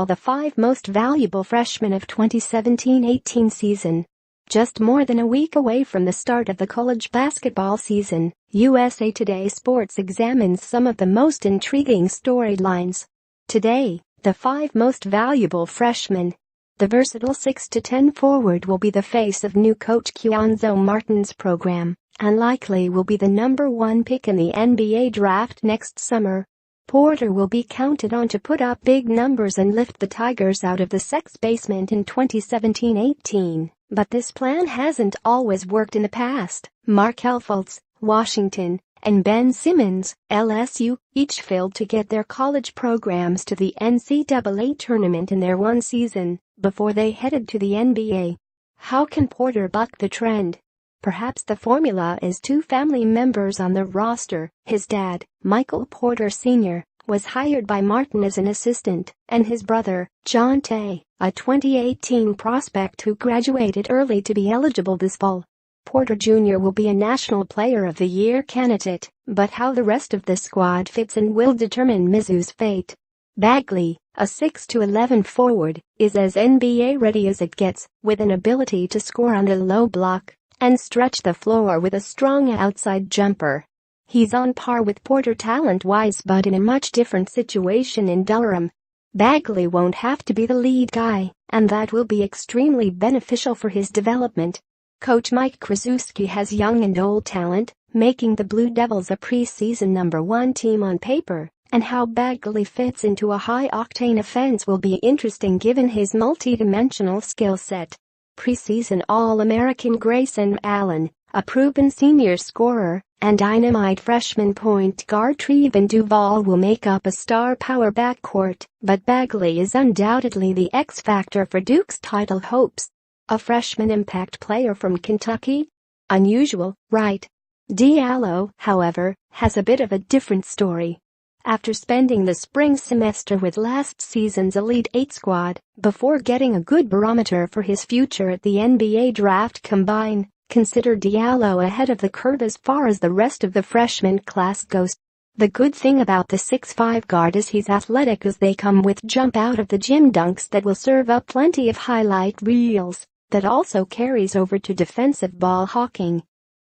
the 5 most valuable freshmen of 2017-18 season. Just more than a week away from the start of the college basketball season, USA Today Sports examines some of the most intriguing storylines. Today, the 5 most valuable freshmen. The versatile 6'10" forward will be the face of new coach Cuonzo Martin's program and likely will be the number 1 pick in the NBA draft next summer. Porter will be counted on to put up big numbers and lift the Tigers out of the sex basement in 2017-18, but this plan hasn't always worked in the past. Markelle Fultz, Washington, and Ben Simmons, LSU, each failed to get their college programs to the NCAA tournament in their one season before they headed to the NBA. How can Porter buck the trend? Perhaps the formula is 2 family members on the roster. His dad, Michael Porter Sr., was hired by Martin as an assistant, and his brother, John Tay, a 2018 prospect who graduated early to be eligible this fall. Porter Jr. will be a National Player of the Year candidate, but how the rest of the squad fits in will determine Mizzou's fate. Bagley, a 6'11" forward, is as NBA ready as it gets, with an ability to score on the low block and stretch the floor with a strong outside jumper. He's on par with Porter talent-wise but in a much different situation in Durham. Bagley won't have to be the lead guy, and that will be extremely beneficial for his development. Coach Mike Krzyzewski has young and old talent, making the Blue Devils a preseason number 1 team on paper, and how Bagley fits into a high-octane offense will be interesting given his multi-dimensional skill set. Preseason All-American Grayson Allen, a proven senior scorer, and dynamite freshman point guard Trevin Duval will make up a star power backcourt, but Bagley is undoubtedly the X-factor for Duke's title hopes. A freshman impact player from Kentucky? Unusual, right? Diallo, however, has a bit of a different story. After spending the spring semester with last season's Elite 8 squad, before getting a good barometer for his future at the NBA draft combine, consider Diallo ahead of the curve as far as the rest of the freshman class goes. The good thing about the 6'5" guard is he's athletic as they come with jump out of the gym dunks that will serve up plenty of highlight reels, that also carries over to defensive ball hawking.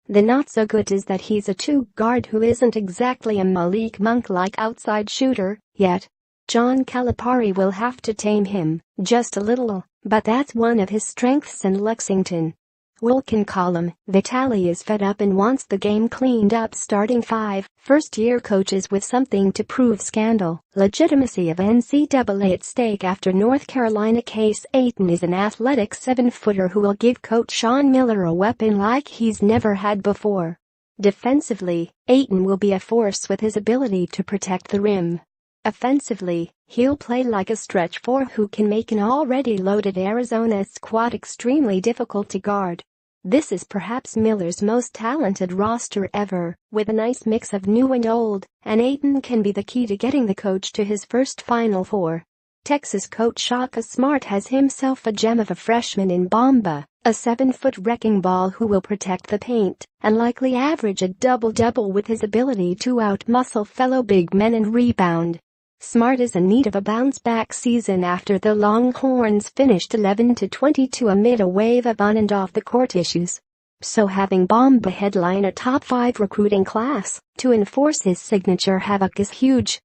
The not so good is that he's a 2 guard who isn't exactly a Malik Monk-like outside shooter yet. John Calipari will have to tame him just a little, but that's one of his strengths in Lexington. Wilkin column, Vitali is fed up and wants the game cleaned up. Starting 5 first-year coaches with something to prove. Scandal, legitimacy of NCAA at stake after North Carolina case. Ayton is an athletic 7-footer who will give Coach Sean Miller a weapon like he's never had before. Defensively, Ayton will be a force with his ability to protect the rim. Offensively, he'll play like a stretch 4 who can make an already loaded Arizona squad extremely difficult to guard. This is perhaps Miller's most talented roster ever, with a nice mix of new and old, and Ayton can be the key to getting the coach to his first Final Four. Texas coach Shaka Smart has himself a gem of a freshman in Bamba, a 7-foot wrecking ball who will protect the paint and likely average a double-double with his ability to out-muscle fellow big men and rebound. Smart is in need of a bounce-back season after the Longhorns finished 11-22 amid a wave of on- and off-the-court issues. So having Bamba headline a top 5 recruiting class to enforce his signature havoc is huge.